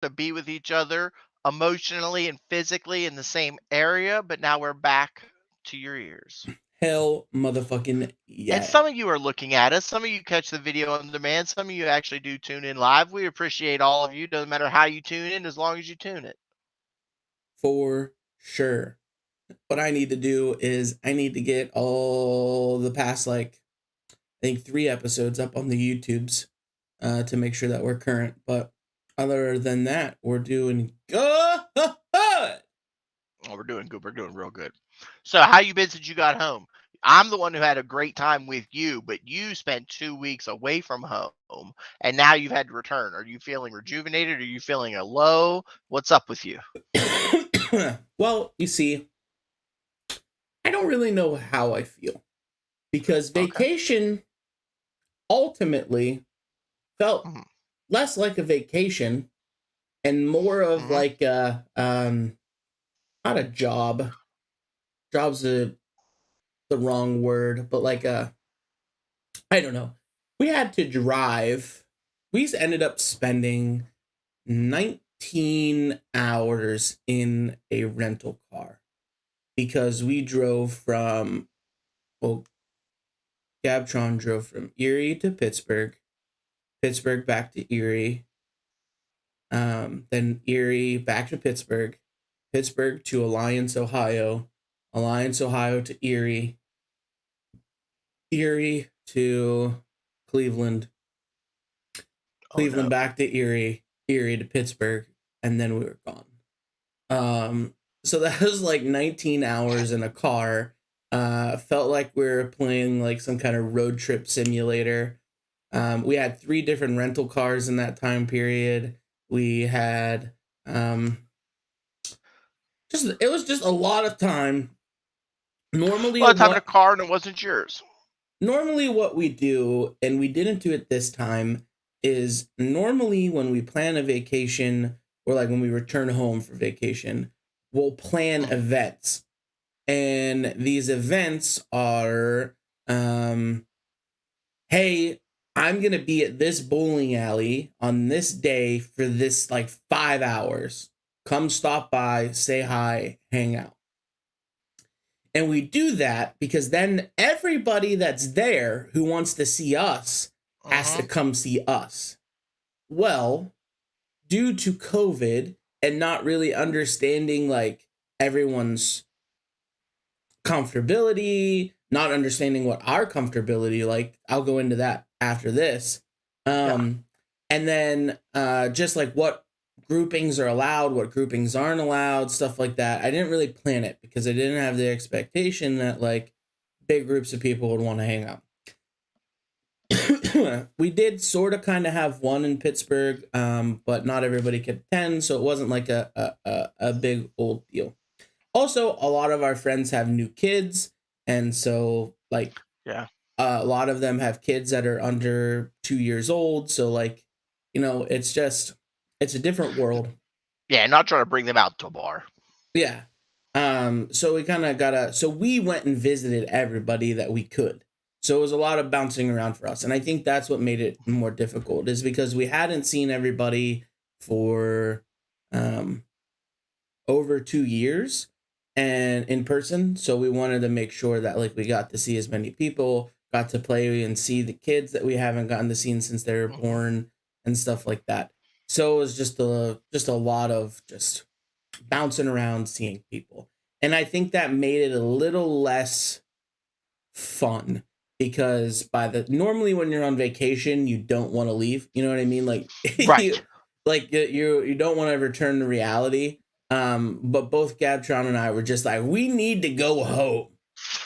to be with each other emotionally and physically in the same area, but now we're back to your ears. Hell motherfucking And yeah. some of you are looking at us. Some of you catch the video on demand. Some of you actually do tune in live. We appreciate all of you. Doesn't matter how you tune in, as long as you tune it. For sure. What I need to do is I need to get all the past, like, I think 3 episodes up on the YouTubes to make sure that we're current. But other than that, we're doing good. Oh, we're doing good. We're doing real good. So, how you been since you got home? I'm the one who had a great time with you, but you spent 2 weeks away from home, and now you've had to return. Are you feeling rejuvenated? Are you feeling a low? What's up with you? Well, you see, I don't really know how I feel because Okay. vacation ultimately felt Mm-hmm. less like a vacation and more of Mm-hmm. like a not a job. Job's the wrong word, but like a, I don't know. We had to drive. We ended up spending 19 hours in a rental car because we drove from, well, Gabtron drove from Erie to Pittsburgh, Pittsburgh back to Erie, then Erie back to Pittsburgh, Pittsburgh to Alliance, Ohio, Alliance, Ohio to Erie, Erie to Cleveland, Oh Cleveland no. back to Erie, Erie to Pittsburgh, and then we were gone. So that was like 19 hours in a car. Felt like we were playing like some kind of road trip simulator. We had 3 different rental cars in that time period. We had just, it was just a lot of time. Normally Well, it's having a what car and it wasn't yours. normally what we do, and we didn't do it this time, is normally when we plan a vacation or like when we return home for vacation, we'll plan Mm. events. And these events are hey, I'm going to be at this bowling alley on this day for this like 5 hours. Come stop by, say hi, hang out. And we do that because then everybody that's there who wants to see us has to Mm-hmm. come see us. Well, due to COVID and not really understanding like everyone's comfortability, not understanding what our comfortability like, I'll go into that after this. Yeah. Um and then just like what groupings are allowed, what groupings aren't allowed, stuff like that. I didn't really plan it because I didn't have the expectation that like big groups of people would want to hang out. We did sort of kind of have one in Pittsburgh, but not everybody could attend, so it wasn't like a big old deal. Also, a lot of our friends have new kids, and so like Yeah. a lot of them have kids that are under 2 years old. So like, it's just, it's a different world. Yeah. Not trying to bring them out to a bar. Yeah. So we kind of gotta. So we went and visited everybody that we could. So it was a lot of bouncing around for us, and I think that's what made it more difficult. Is because we hadn't seen everybody for um over 2 years and in person. So we wanted to make sure that like we got to see as many people, got to play and see the kids that we haven't gotten to see since they were Mm-hmm. born and stuff like that. So it was just a lot of just bouncing around seeing people. And I think that made it a little less fun because by the normally when you're on vacation you don't want to leave, you know what I mean, like Right. you don't want to return to reality. But both Gabtron and I were just like, we need to go home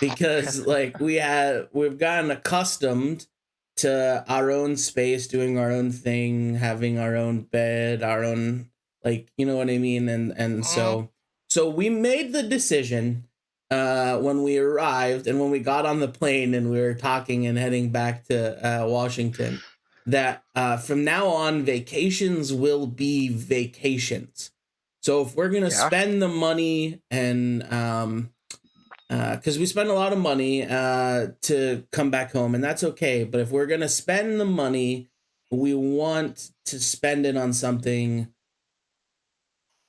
because like we've gotten accustomed to our own space, doing our own thing, having our own bed, our own, like, you know what I mean. And Mm-hmm. so we made the decision when we arrived and when we got on the plane and we were talking and heading back to Washington, that from now on vacations will be vacations. So if we're gonna Yeah. spend the money and because we spend a lot of money to come back home, and that's okay. But if we're gonna spend the money, we want to spend it on something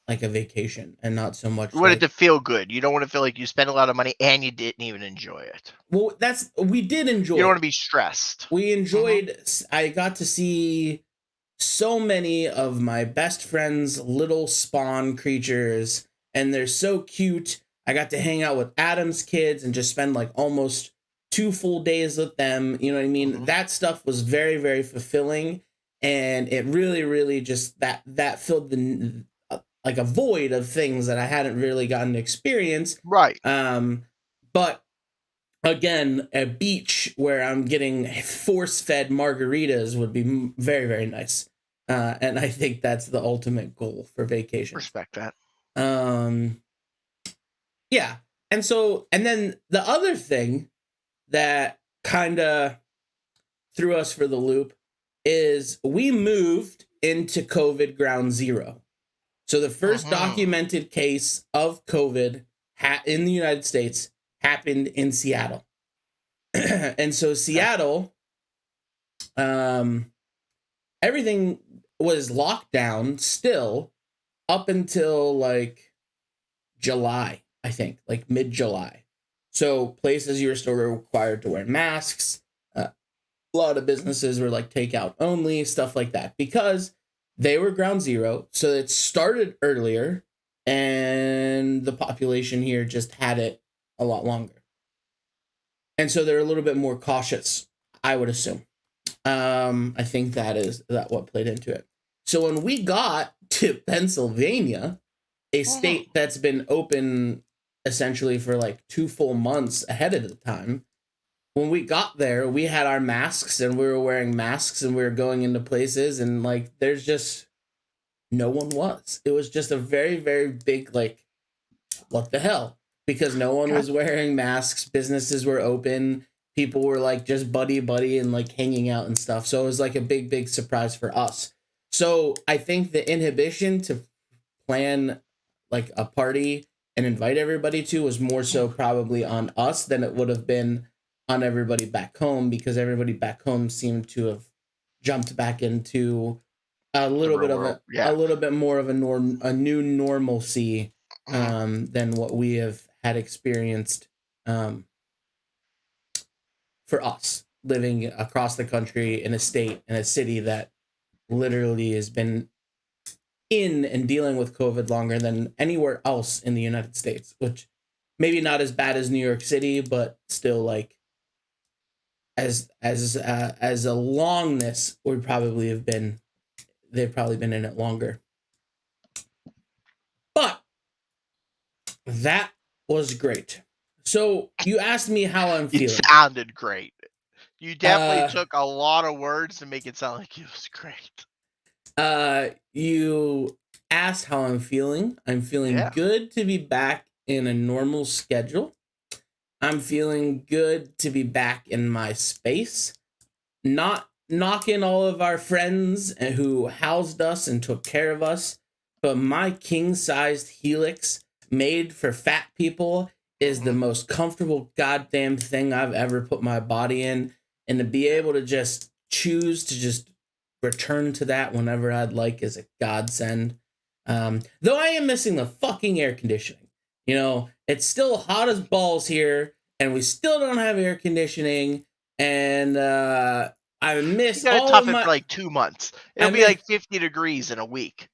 like a vacation and not so much You want it like, to feel good. You don't want to feel like you spent a lot of money and you didn't even enjoy it. well, we did enjoy You don't want it. to be stressed. We Mhm. enjoyed, I got to see so many of my best friends' little spawn creatures, and they're so cute. I got to hang out with Adam's kids and just spend like almost 2 full days with them. You know what I mean? Mhm. That stuff was very, very fulfilling, and it really, really just that filled the like a void of things that I hadn't really gotten to experience. Right. But again, a beach where I'm getting force fed margaritas would be very, very nice. And I think that's the ultimate goal for vacations. Respect that. Um, yeah. And then the other thing that kind of threw us for the loop is we moved into COVID ground zero. So the first Mhm. documented case of COVID in the United States happened in Seattle. And so Okay. Seattle, um, everything was locked down still up until like July, I think, like mid-July. So places you were still required to wear masks. A lot of businesses were like takeout only, stuff like that, because they were ground zero. So it started earlier, and the population here just had it a lot longer. And so they're a little bit more cautious, I would assume. I think that what played into it. So when we got to Pennsylvania, a Mhm. state that's been open essentially for like 2 full months ahead of the time, when we got there, we had our masks and we were wearing masks and we were going into places, and like there's just no one was. It was just a very, very big like, what the hell? Because no one Okay. was wearing masks, businesses were open, people were like just buddy buddy and like hanging out and stuff. So it was like a big, big surprise for us. So I think the inhibition to plan like a party and invite everybody to was more so probably on us than it would have been on everybody back home, because everybody back home seemed to have jumped back into The real world. a Yeah. little bit more of a new normalcy Mhm. than what we have had experienced um, for us living across the country in a state in a city that literally has been in and dealing with COVID longer than anywhere else in the United States, which maybe not as bad as New York City, but still like as a longness would probably have been, they've probably been in it longer. But that was great. So you asked me how I'm It feeling. sounded great. You definitely Uh took a lot of words to make it sound like it was great. you asked how I'm feeling. I'm feeling Yeah. good to be back in a normal schedule. I'm feeling good to be back in my space. Not knocking all of our friends who housed us and took care of us, but my king-sized helix made for fat people is the Mhm. most comfortable goddamn thing I've ever put my body in, and to be Yeah. able to just choose to just return to that whenever I'd like is a godsend. Though I am missing the fucking air conditioning. You know, it's still hot as balls here, and we still don't have air conditioning, and I You miss gotta all of tough it for my like 2 months. I It'll be miss like 50 degrees in a week.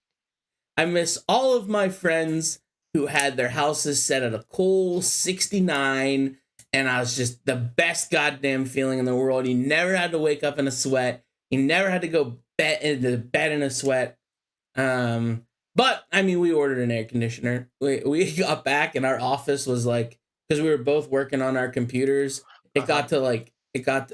I miss all of my friends who had their houses set at a cool 69, and I was just the best goddamn feeling in the world. You never had to wake up in a sweat. You never had to go into bed in a sweat. But I mean, we ordered an air conditioner. We got back and our office was like, because we were both working on our computers. Uh-huh.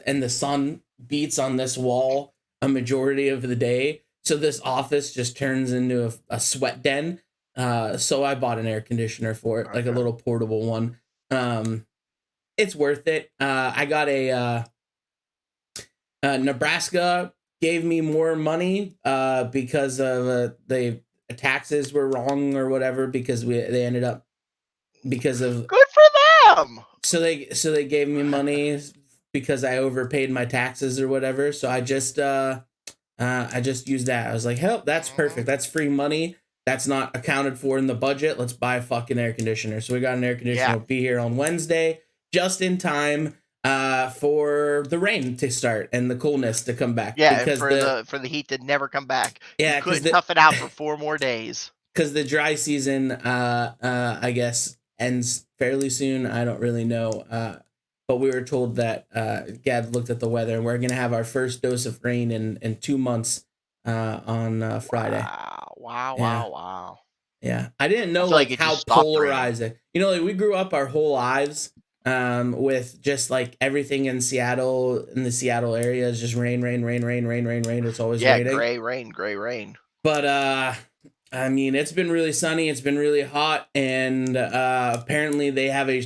And the sun beats on this wall a majority of the day, so this office just turns into a sweat den. So I bought an air conditioner for it, like a Okay. little portable one. Um, it's worth it. I got Nebraska gave me more money because of the taxes were wrong or whatever, because they ended up because of Good for them. so they gave me money because I overpaid my taxes or whatever. So I just used that. I was like, hell, that's Mhm. perfect. That's free money. that's not accounted for in the budget. Let's buy a fucking air conditioner. So we got an air conditioner. Yeah. It'll be here on Wednesday, just in time for the rain to start and the coolness to come back. Yeah, because and for the heat to never come back. Yeah, you 'cause couldn't tough it out for 4 more days. Because the dry season, I guess, ends fairly soon. I don't really know. But we were told that Gab looked at the weather, and we're gonna have our first dose of rain in 2 months on Friday. Wow. Yeah, I didn't know I feel like it how just stopped raining. polarizing. Like we grew up our whole lives with just like everything in Seattle, in the Seattle area is just rain. It's always raining. Gray rain. But I mean, it's been really sunny. It's been really hot, and apparently they have a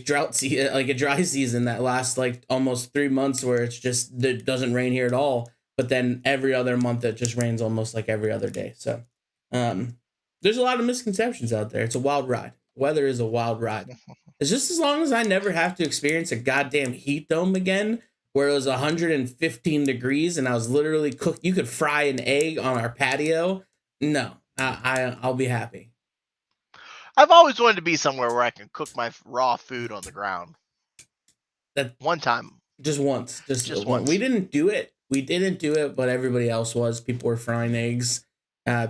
like a dry season that lasts like almost 3 months, where it doesn't rain here at all. But then every other month it just rains almost like every other day. So, there's a lot of misconceptions out there. It's a wild ride. Weather is a wild ride. It's just as long as I never have to experience a goddamn heat dome again, where it was 115 degrees and I was literally cooked. You could fry an egg on our patio. No. I'll be happy. I've always wanted to be somewhere where I can cook my raw food on the ground. That one time, just once. once. We didn't do it, but everybody else was. People were frying eggs.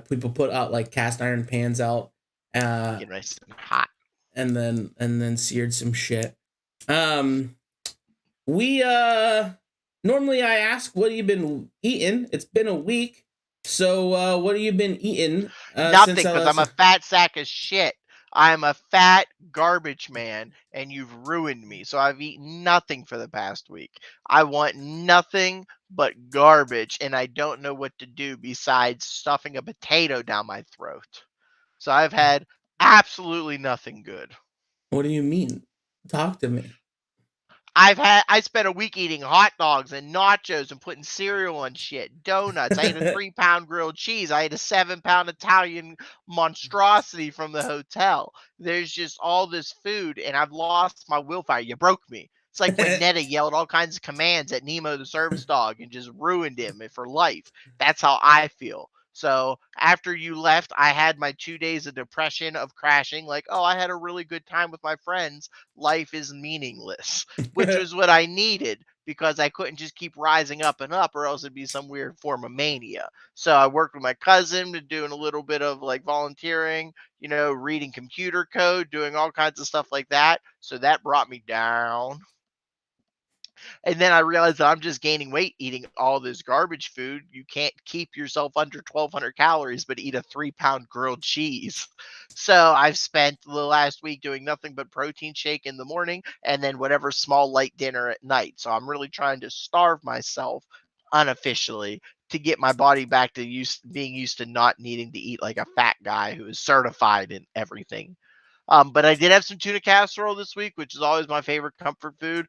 People put out like cast iron pans out. Get nice and hot, and then seared some shit. We normally I ask, what have you been eating? It's been a week. So, what have you been eating? Nothing, because I'm a fat sack of shit. I'm a fat garbage man, and you've ruined me. So I've eaten nothing for the past week. I want nothing but garbage, and I don't know what to do besides stuffing a potato down my throat. So I've had absolutely nothing good. What do you mean? Talk to me. I spent a week eating hot dogs and nachos and putting cereal on shit, donuts. I ate a 3-pound grilled cheese. I ate a 7-pound Italian monstrosity from the hotel. There's just all this food, and I've lost my willpower. You broke me. It's like when Netta yelled all kinds of commands at Nemo the service dog and just ruined him for life. That's how I feel. So after you left, I had my 2 days of depression of crashing. Like, oh, I had a really good time with my friends. Life is meaningless, which was what I needed, because I couldn't just keep rising up and up, or else it'd be some weird form of mania. So I worked with my cousin doing a little bit of like volunteering, reading computer code, doing all kinds of stuff like that. So that brought me down. And then I realized that I'm just gaining weight eating all this garbage food. You can't keep yourself under 1,200 calories, but eat a 3-pound grilled cheese. So I've spent the last week doing nothing but protein shake in the morning, and then whatever small light dinner at night. So I'm really trying to starve myself unofficially to get my body back to being used to not needing to eat like a fat guy who is certified in everything. But I did have some tuna casserole this week, which is always my favorite comfort food.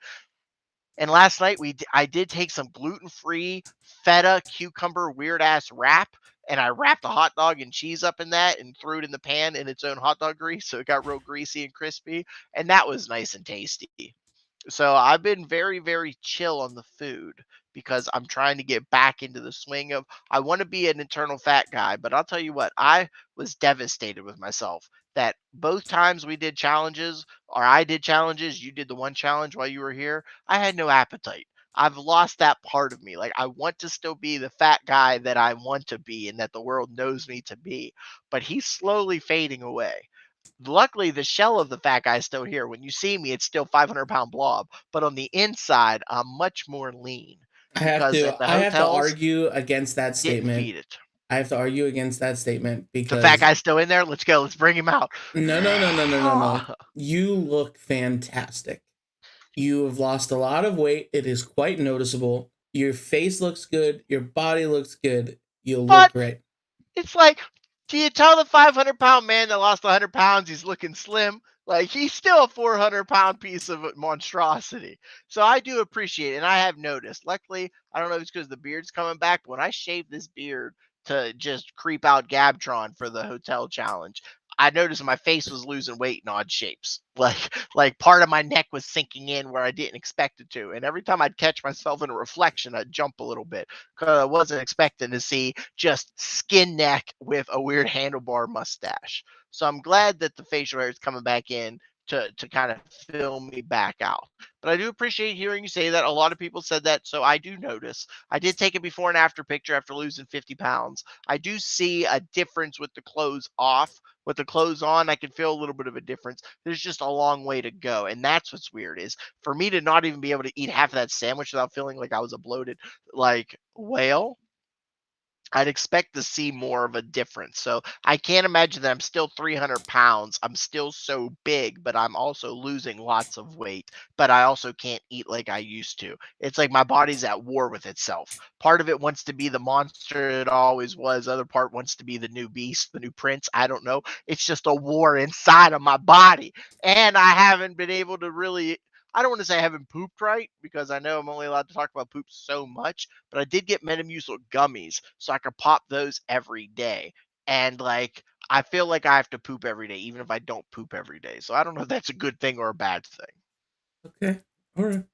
And last night I did take some gluten-free feta cucumber weird ass wrap, and I wrapped a hot dog and cheese up in that and threw it in the pan in its own hot dog grease, so it got real greasy and crispy, and that was nice and tasty. So I've been very, very chill on the food, because I'm trying to get back into the swing of, I want to be an internal fat guy. But I'll tell you what, I was devastated with myself that both times we did challenges, or I did challenges, you did the one challenge while you were here, I had no appetite. I've lost that part of me. Like, I want to still be the fat guy that I want to be and that the world knows me to be, but he's slowly fading away. Luckily, the shell of the fat guy is still here. When you see me, it's still 500-pound blob, but on the inside, I'm much more lean. I have to argue against that statement. It. I have to argue against that statement because the fat guy's still in there. Let's go. Let's bring him out. No. You look fantastic. You have lost a lot of weight. It is quite noticeable. Your face looks good. Your body looks good. You look great. It's like, do you tell the 500-pound man that lost 100 pounds he's looking slim? Like, he's still a 400-pound piece of monstrosity. So I do appreciate it, and I have noticed. Luckily, I don't know if it's because the beard's coming back, but when I shaved this beard to just creep out Gabtron for the hotel challenge, I noticed my face was losing weight in odd shapes. Like part of my neck was sinking in where I didn't expect it to. And every time I'd catch myself in a reflection, I'd jump a little bit because I wasn't expecting to see just skin neck with a weird handlebar mustache. So I'm glad that the facial hair is coming back in to kind of fill me back out. But I do appreciate hearing you say that. A lot of people said that, so I do notice. I did take a before and after picture after losing 50 pounds. I do see a difference with the clothes off. With the clothes on, I can feel a little bit of a difference. There's just a long way to go. And that's what's weird is for me to not even be able to eat half of that sandwich without feeling like I was a bloated like whale. I'd expect to see more of a difference. So I can't imagine that I'm still 300 pounds. I'm still so big, but I'm also losing lots of weight. But I also can't eat like I used to. It's like my body's at war with itself. Part of it wants to be the monster it always was. Other part wants to be the new beast, the new prince. I don't know. It's just a war inside of my body. And I haven't been able to really. I don't want to say I haven't pooped right because I know I'm only allowed to talk about poop so much, but I did get Metamucil gummies, so I could pop those every day. And like, I feel like I have to poop every day, even if I don't poop every day. So I don't know if that's a good thing or a bad thing. Okay. All right.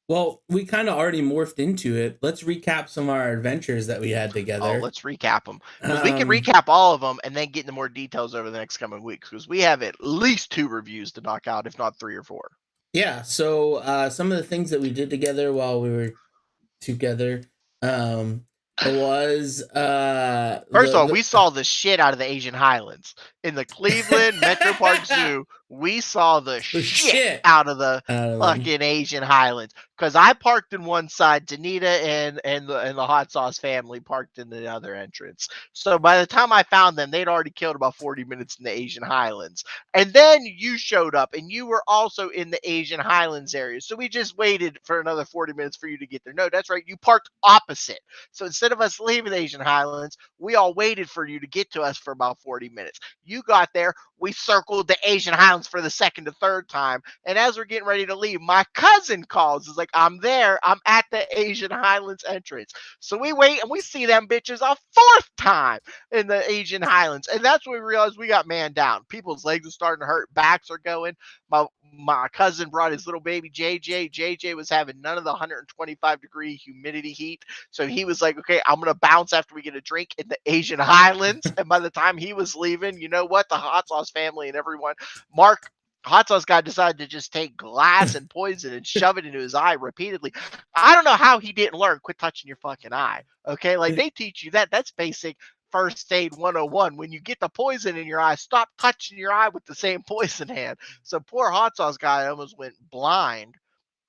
Well, we kind of already morphed into it. Let's recap some of our adventures that we had Oh, together. let's recap them because we can recap all of them and then get into more details over the next coming weeks because we have at least 2 reviews to knock out, if not 3 or 4. Yeah. So some of the things that we did together while we were together was First of all, we saw the shit out of the Asian Highlands in the Cleveland Metro Park Zoo. We saw the shit out of the fucking Asian Highlands because I parked in one side, Danita and the hot sauce family parked in the other entrance. So by the time I found them, they'd already killed about 40 minutes in the Asian Highlands. And then you showed up and you were also in the Asian Highlands area. So we just waited for another 40 minutes for you to get there. No, that's right. You parked opposite. So instead of us leaving the Asian Highlands, we all waited for you to get to us for about 40 minutes. You got there. We circled the Asian Highlands for the second to third time. And as we're getting ready to leave, my cousin calls. It's like, I'm there. I'm at the Asian Highlands entrance. So we wait and we see them bitches a 4th time in the Asian Highlands. And that's when we realized we got man down. People's legs are starting to hurt. Backs are going. My cousin brought his little baby JJ. JJ was having none of the 125-degree humidity heat. So he was like, okay, I'm going to bounce after we get a drink in the Asian Highlands. And by the time he was leaving, you know what? The hot sauce family and everyone, Mark, hot sauce guy, decided to just take glass and poison and shove it into his eye repeatedly. I don't know how he didn't learn. Quit touching your fucking eye. Okay. Like they teach you that. That's basic first aid 101. When you get the poison in your eye, stop touching your eye with the same poison hand. So poor hot sauce guy almost went blind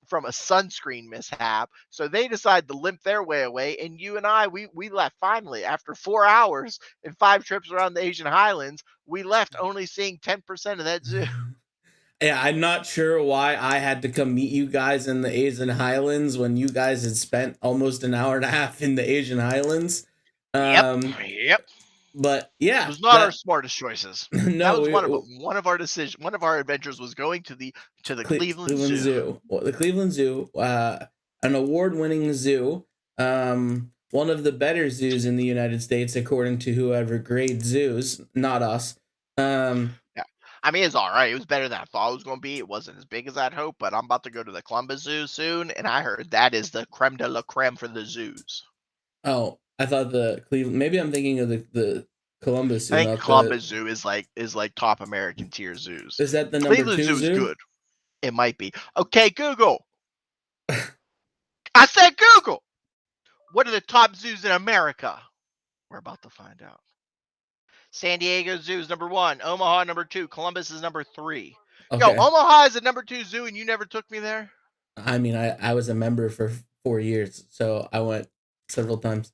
from a sunscreen mishap. So they decided to limp their way away. And you and I, we left finally after 4 hours and 5 trips around the Asian Highlands. We left only seeing 10% of that zoo. Yeah, I'm not sure why I had to come meet you guys in the Asian Highlands when you guys had spent almost an hour and a half in the Asian Highlands. Yep. But yeah, it was not our smartest choices. No, that was one of our decisions. One of our adventures was going to the Cleveland Zoo. Well, the Cleveland Zoo, an award-winning zoo, one of the better zoos in the United States, according to whoever grades zoos, not us. Yeah. I mean, it's all right. It was better than I thought it was going to be. It wasn't as big as I'd hoped, but I'm about to go to the Columbus Zoo soon, and I heard that is the creme de la creme for the zoos. Oh, I thought the Cleveland. Maybe I'm thinking of the Columbus Zoo. I think Columbus Zoo is like top American tier zoos. Is that the number Cleveland 2 Zoo zoo? is good. It might be. Okay, Google. I said Google. What are the top zoos in America? We're about to find out. San Diego Zoo is number 1. Omaha number 2. Columbus is number 3. Okay. Yo, Omaha is the number 2 zoo, and you never took me there? I mean, I was a member for 4 years, so I went several times.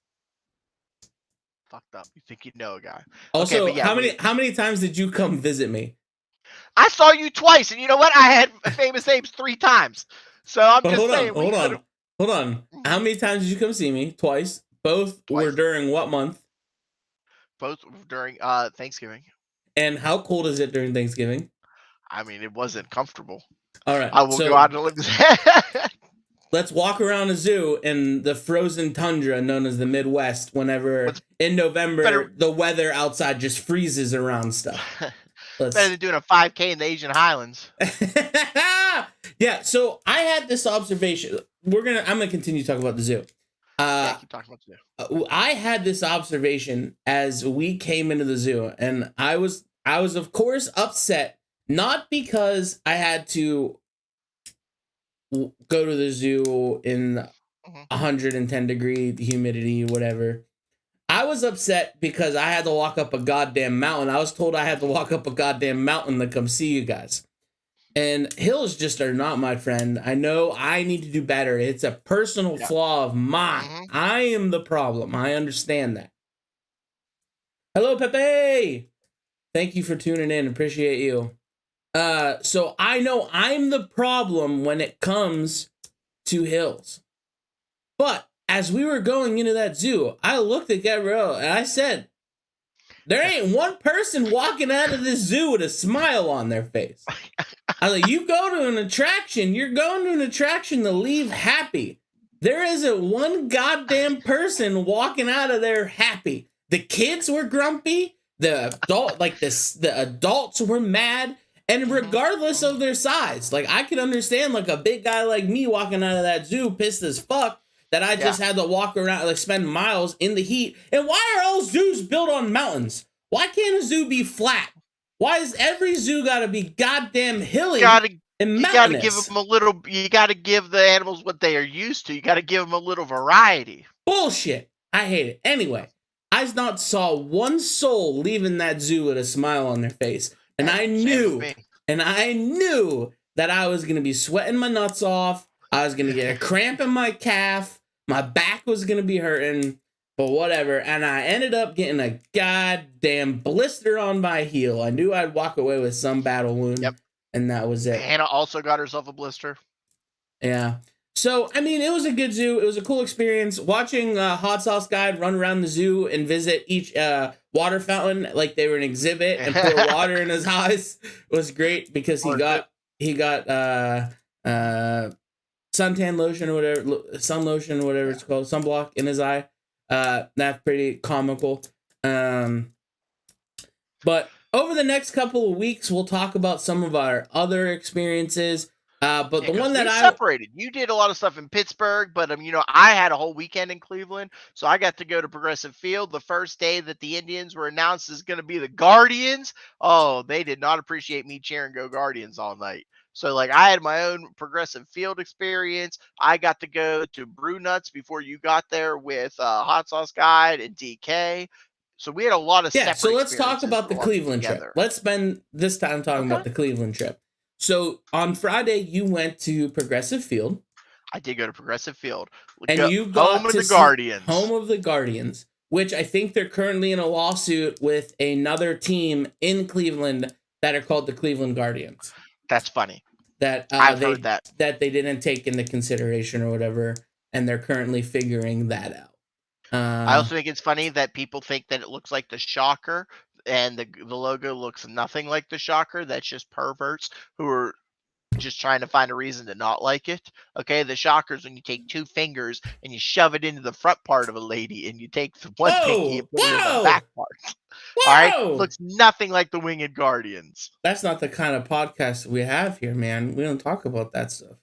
Fucked up. You think you know a guy. Also, okay, yeah, how many times did you come visit me? I saw you twice, and you know what? I had Famous Apes 3 times. So I'm just saying. Hold on. How many times did you come see me? Twice. Both were during what month? Both during Thanksgiving. And how cold is it during Thanksgiving? I mean, it wasn't comfortable. All right. I will go out and live. Let's walk around a zoo in the frozen tundra known as the Midwest whenever in November the weather outside just freezes around stuff. Better Let's than doing a 5K in the Asian Highlands. yeah, so I had this observation. I'm gonna continue talking about the zoo. Yeah, Uh keep talking about you. I had this observation as we came into the zoo, and I was of course upset, not because I had to go to the zoo in Hmm. 110-degree humidity, whatever. I was upset because I had to walk up a goddamn mountain. I was told I had to walk up a goddamn mountain to come see you guys. And hills just are not my friend. I know I need to do better. It's a personal Yeah. flaw of mine. Hmm. I am the problem. I understand that. Hello, Pepe. Thank you for tuning in. Appreciate you. So I know I'm the problem when it comes to hills. But as we were going into that zoo, I looked at Gabrielle and I said, there ain't one person walking out of this zoo with a smile on their face. I was like, you go to an attraction, you're going to an attraction to leave happy. There isn't one goddamn person walking out of there happy. The kids were grumpy, the adults were mad, and regardless of their size, like I could understand like a big guy like me walking out of that zoo pissed as fuck that I just had to walk around, like spend miles in the heat. And why are all zoos built on mountains? Why can't a zoo be flat? Why is every zoo gotta be goddamn hilly and You gotta give mountainous? them a little. You gotta give the animals what they are used to. You gotta give them a little variety. Bullshit. I hate it. Anyway, I not saw one soul leaving that zoo with a smile on their face. And I knew, that I was gonna be sweating my nuts off. I was gonna get a cramp in my calf. My back was gonna be hurting, but whatever. And I ended up getting a goddamn blister on my heel. I knew I'd walk away with some battle wound. Yep. And that was it. Hannah also got herself a blister. Yeah. So, I mean, it was a good zoo. It was a cool experience. Watching Hot Sauce Guy run around the zoo and visit each water fountain like they were an exhibit and pour water in his eyes was great because he got suntan lotion or whatever, sun lotion or whatever it's called, sunblock in his eye. That's pretty comical. But over the next couple of weeks, we'll talk about some of our other experiences. But the one that I separated. You did a lot of stuff in Pittsburgh, but I had a whole weekend in Cleveland, so I got to go to Progressive Field the first day that the Indians were announced as going to be the Guardians. Oh, they did not appreciate me cheering "Go Guardians" all night. So, like, I had my own Progressive Field experience. I got to go to Brew Nuts before you got there with Hot Sauce Guide and DK. So we had a lot of separate. So let's talk about the Cleveland trip. Let's spend this time talking about the Cleveland trip. So on Friday, you went to Progressive Field. I did go to Progressive Field. And you got home of the Guardians. Home of the Guardians, which I think they're currently in a lawsuit with another team in Cleveland that are called the Cleveland Guardians. That's funny. That I've heard that they didn't take into consideration or whatever, and they're currently figuring that out. I also think it's funny that people think that it looks like the Shocker, and the logo looks nothing like the Shocker. That's just perverts who are just trying to find a reason to not like it. Okay, the Shocker's when you take two fingers and you shove it into the front part of a lady, and you take the one pinky and put it in the back part. All right, looks nothing like the Winged Guardians. That's not the kind of podcast we have here, man. We don't talk about that stuff.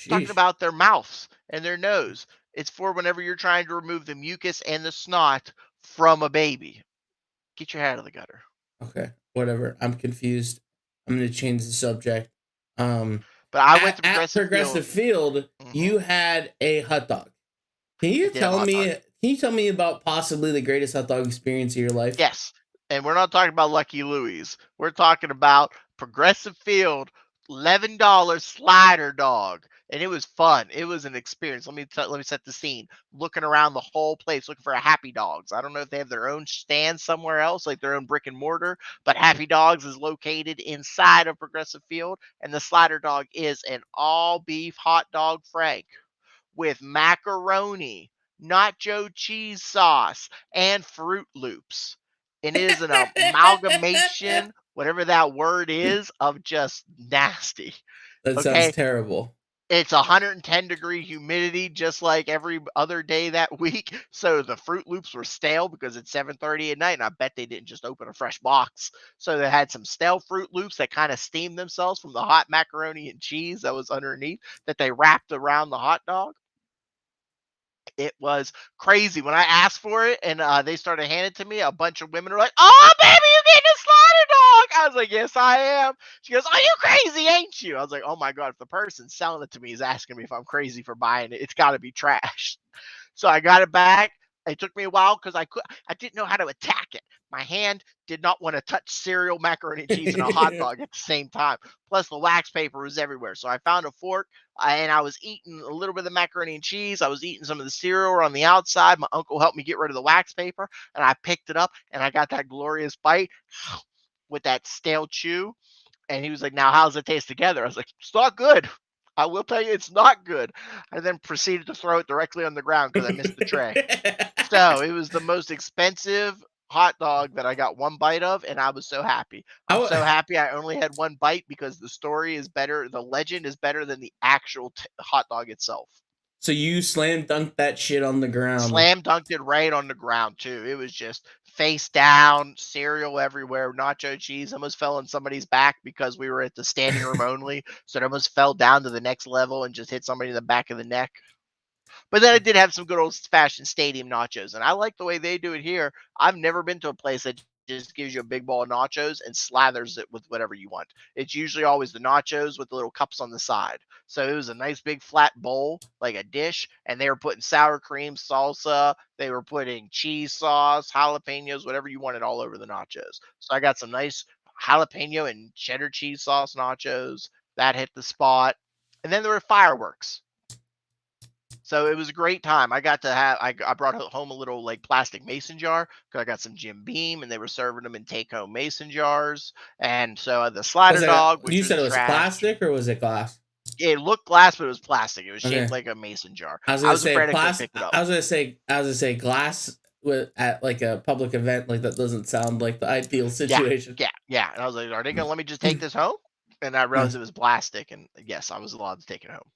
Talking about their mouths and their nose. It's for whenever you're trying to remove the mucus and the snot from a baby. Get your head out of the gutter. Okay, whatever. I'm confused. I'm going to change the subject. But I went to Progressive Field. You had a hot dog. Can you tell me about possibly the greatest hot dog experience of your life? Yes, and we're not talking about Lucky Louie's. We're talking about Progressive Field $11 slider dog. And it was fun. It was an experience. Let me set the scene. Looking around the whole place, looking for a Happy Dogs. I don't know if they have their own stand somewhere else, like their own brick and mortar, but Happy Dogs is located inside of Progressive Field, and the slider dog is an all beef hot dog frank with macaroni, nacho cheese sauce, and Fruit Loops. It is an amalgamation, whatever that word is, of just nasty. That sounds terrible. It's 110-degree humidity, just like every other day that week. So the Fruit Loops were stale because it's 7:30 at night, and I bet they didn't just open a fresh box. So they had some stale Fruit Loops that kind of steamed themselves from the hot macaroni and cheese that was underneath that they wrapped around the hot dog. It was crazy when I asked for it, and they started handing it to me. A bunch of women were like, "Oh, baby, you getting a slaughter dog?" I was like, "Yes, I am." She goes, "Are you crazy, ain't you?" I was like, "Oh my god, if the person selling it to me is asking me if I'm crazy for buying it, it's got to be trash." So I got it back. It took me a while because I didn't know how to attack it. My hand did not want to touch cereal, macaroni and cheese, and a hot dog at the same time. Plus, the wax paper was everywhere. So I found a fork, and I was eating a little bit of the macaroni and cheese. I was eating some of the cereal on the outside. My uncle helped me get rid of the wax paper, and I picked it up, and I got that glorious bite with that stale chew. And he was like, "Now, how's it taste together?" I was like, "It's not good. I will tell you, it's not good." I then proceeded to throw it directly on the ground because I missed the tray. So it was the most expensive hot dog that I got one bite of, and I was so happy. I'm I, so happy I only had one bite because the story is better. The legend is better than the actual hot dog itself. so you slam dunked that shit on the ground. Slam dunked it right on the ground too. It was just face down, cereal everywhere, nacho cheese almost fell on somebody's back because we were at the standing room only. So it almost fell down to the next level and just hit somebody in the back of the neck. But then I did have some good old fashioned stadium nachos, and I like the way they do it here. I've never been to a place that just gives you a big bowl of nachos and slathers it with whatever you want. It's usually always the nachos with the little cups on the side. So it was a nice big flat bowl, like a dish, and they were putting sour cream, salsa, they were putting cheese sauce, jalapenos, whatever you wanted all over the nachos. So I got some nice jalapeno and cheddar cheese sauce nachos. That hit the spot. And then there were fireworks. So it was a great time. I got to have I brought home a little like plastic mason jar because I got some Jim Beam and they were serving them in take home mason jars. And so the Was slider it? dog, which You was said it was trash, plastic or was it glass? it looked glass, but it was plastic. It was shaped Okay. like a mason jar. I was I gonna was say afraid I couldn't plastic. pick it up. I was gonna say glass with at like a public event. Like that doesn't sound like the ideal Yeah, situation. yeah. And I was like, are they gonna let me just take this home? And I realized it was plastic, and yes, I was allowed to take it home.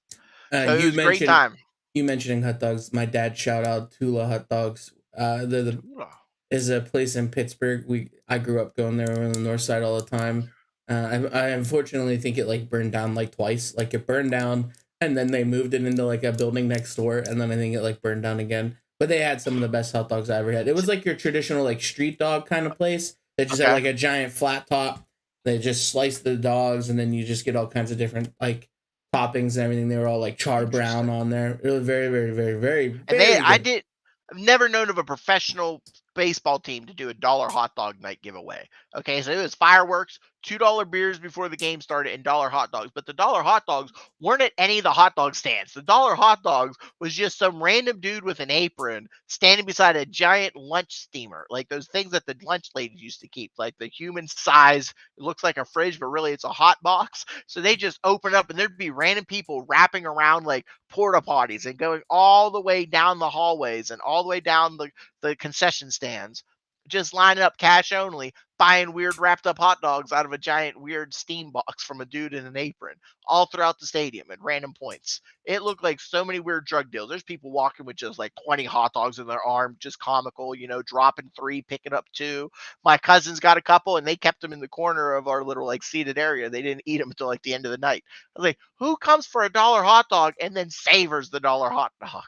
So it You was a great mentioned time. you mentioning hot dogs. My dad shout out Tula hot dogs. They're the Tula. is a place in Pittsburgh. I grew up going there on the north side all the time. I unfortunately think it like burned down like twice. Like it burned down and then they moved it into like a building next door and then I think it like burned down again. But they had some of the best hot dogs I ever had. It was like your traditional like street dog kind of place. They just had Okay. like a giant flat top. They just sliced the dogs and then you just get all kinds of different like toppings and everything. They were all like char brown Interesting. on there. It was very, very, very, very, And very good. I've never known of a professional baseball team to do a dollar hot dog night giveaway. Okay, so it was fireworks, $2 beers before the game started, and dollar hot dogs. But the dollar hot dogs weren't at any of the hot dog stands. The dollar hot dogs was just some random dude with an apron standing beside a giant lunch steamer, like those things that the lunch ladies used to keep, like the human size. It looks like a fridge, but really it's a hot box. So they just open up, and there'd be random people wrapping around like porta potties and going all the way down the hallways and all the way down the concession stands, just lining up cash only, buying weird wrapped up hot dogs out of a giant weird steam box from a dude in an apron, all throughout the stadium at random points. It looked like so many weird drug deals. There's people walking with just like 20 hot dogs in their arm, just comical, dropping 3, picking up 2. My cousins got a couple and they kept them in the corner of our little like seated area. They didn't eat them until like the end of the night. I was like, who comes for a dollar hot dog and then savors the dollar hot dog?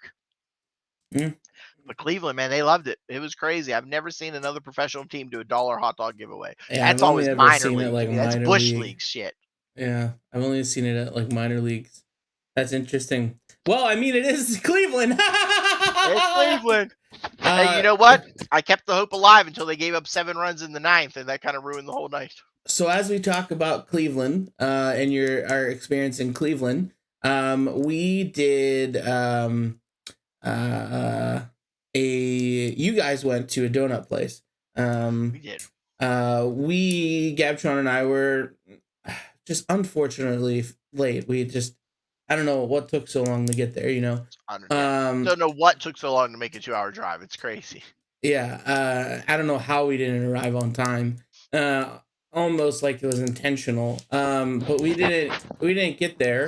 Mm. But Cleveland, man, they loved it. It was crazy. I've never seen another professional team do a dollar hot dog giveaway. Yeah, I've That's only always ever minor seen it league to like me. That's minor bush league. league shit. Yeah, I've only seen it at like minor leagues. That's interesting. Well, I mean, it is Cleveland. It's Cleveland. And you know what? I kept the hope alive until they gave up 7 runs in the 9th, and that kind of ruined the whole night. So as we talk about Cleveland, and our experience in Cleveland, we did you guys went to a donut place. We did. Gabtron and I were just unfortunately late. I don't know what took so long to get there, you know. Don't know what took so long to make a 2-hour drive. It's crazy. Yeah, I don't know how we didn't arrive on time. Almost like it was intentional. But we didn't get there.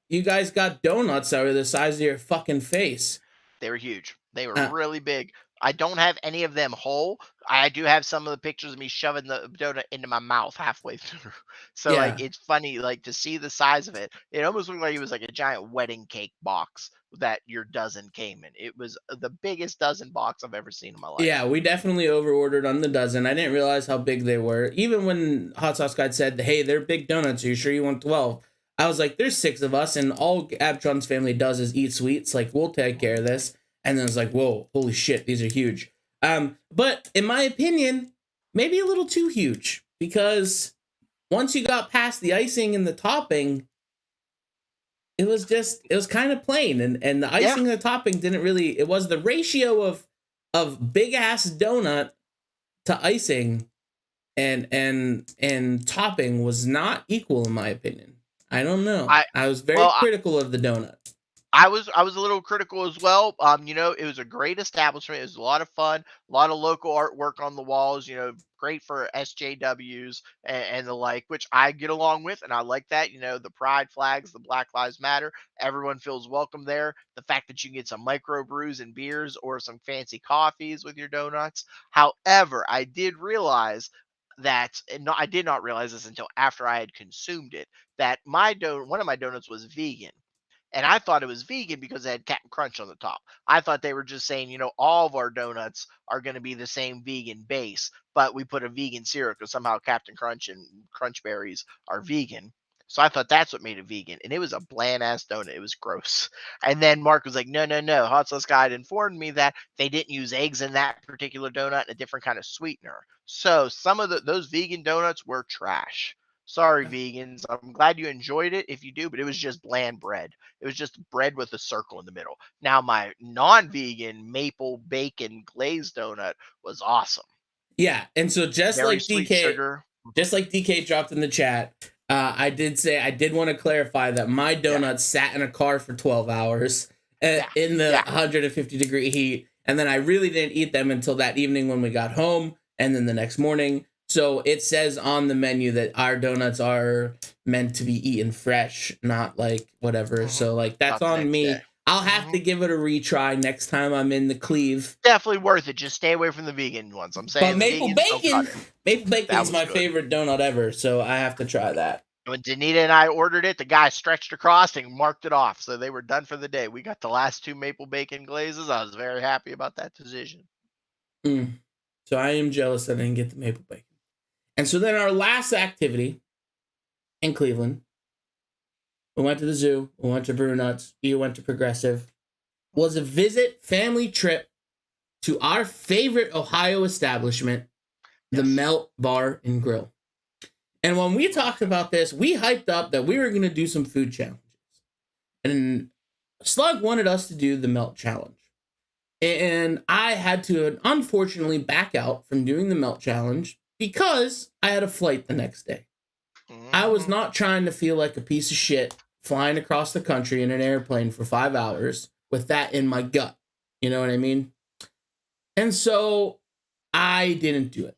You guys got donuts that were the size of your fucking face. They were huge. They were Uh, really big. I don't have any of them whole. I do have some of the pictures of me shoving the donut into my mouth halfway through. So like yeah, it's funny like to see the size of it. It almost looked like it was like a giant wedding cake box that your dozen came in. It was the biggest dozen box I've ever seen in my life. yeah, we definitely overordered on the dozen. I didn't realize how big they were. Even when Hot Sauce Guide said, "Hey, they're big donuts. Are you sure you want 12?" I was like, "There's 6 of us, and all Abtron's family does is eat sweets. Like, we'll take care of this." And then it's like, "Whoa, holy shit, these are huge." But in my opinion, maybe a little too huge because once you got past the icing and the topping, it was kind of plain, and the Yeah. icing and the topping didn't really. It was the ratio of big ass donut to icing and topping was not equal in my opinion. I don't know. I I was very well, critical of the donut. I was a little critical as well. It was a great establishment. It was a lot of fun, a lot of local artwork on the walls. Great for SJWs and the like, which I get along with, and I like that. The pride flags, the Black Lives Matter. Everyone feels welcome there. The fact that you can get some micro brews and beers or some fancy coffees with your donuts. However, I did realize that, and no, I did not realize this until after I had consumed it, that one of my donuts was vegan. And I thought it was vegan because it had Captain Crunch on the top. I thought they were just saying, all of our donuts are going to be the same vegan base, but we put a vegan syrup because somehow Captain Crunch and Crunch Berries are vegan. So I thought that's what made it vegan. And it was a bland ass donut. It was gross. And then Mark was like, no, no, no. Hot Sauce Guide informed me that they didn't use eggs in that particular donut and a different kind of sweetener. So some of those vegan donuts were trash. Sorry, vegans. I'm glad you enjoyed it if you do, but it was just bland bread. It was just bread with a circle in the middle. Now, my non-vegan maple bacon glazed donut was awesome. Yeah, and so Very sweet sugar. just like DK dropped in the chat, I did say I did want to clarify that my Yeah, donuts sat in a car for 12 hours yeah, in the yeah. 150-degree heat, and then I really didn't eat them until that evening when we got home, and then the next morning. So it says on the menu that our donuts are meant to be eaten fresh, not like whatever. Mhm. So like that's Not the on next day. me. I'll have to Mhm. give it a retry next time I'm in the Cleve. Definitely worth it. Just stay away from the vegan ones. I'm But saying the vegans don't cut it. maple bacon That is was my good. favorite donut ever, so I have to try that. When Danita and I ordered it, the guy stretched across and marked it off. So they were done for the day. We got the last two maple bacon glazes. I was very happy about that decision. Mm. So I am jealous that I didn't get the maple bacon. And so then our last activity in Cleveland, we went to the zoo, we went to Brew Nuts, you went to Progressive, was a visit family trip to our favorite Ohio establishment, the Yes. Melt Bar and Grill. And when we talked about this, we hyped up that we were going to do some food challenges. And Slug wanted us to do the Melt Challenge. And I had to unfortunately back out from doing the Melt Challenge because I had a flight the next day. I was Mhm. not trying to feel like a piece of shit flying across the country in an airplane for 5 hours with that in my gut. You know what I mean? And so I didn't do it.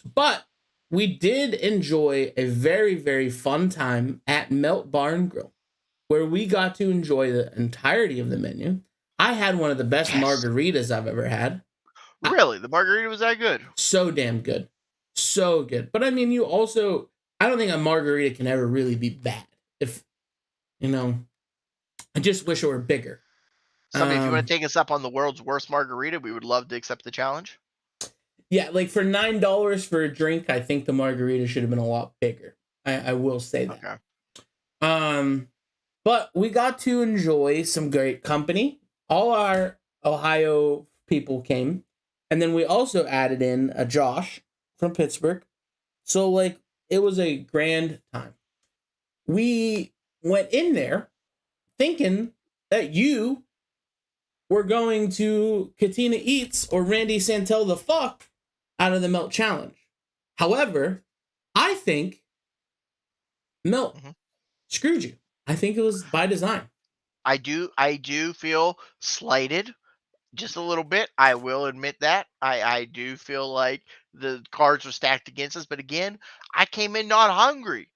But we did enjoy a very, very fun time at Melt Bar and Grill, where we got to enjoy the entirety of the menu. I had one of the best Yes. margaritas I've ever had. Really? The margarita was that good? So damn good. So good. But I mean, I don't think a margarita can ever really be bad. If, you know, I just wish it were bigger. Somebody, if you want Um, to take us up on the world's worst margarita, we would love to accept the challenge. yeah, like for $9 for a drink, I think the margarita should have been a lot bigger. I will say that. Okay. Um, but we got to enjoy some great company. All our Ohio people came, and then we also added in a Josh from Pittsburgh. So like it was a grand time. We went in there thinking that you were going to Katina Eats or Randy Santel the fuck out of the Melt Challenge. However, I think Melt Mhm. screwed you. I think it was by design. I do feel slighted just a little bit. I will admit that. I do feel like the cards were stacked against us, but again, I came in not hungry.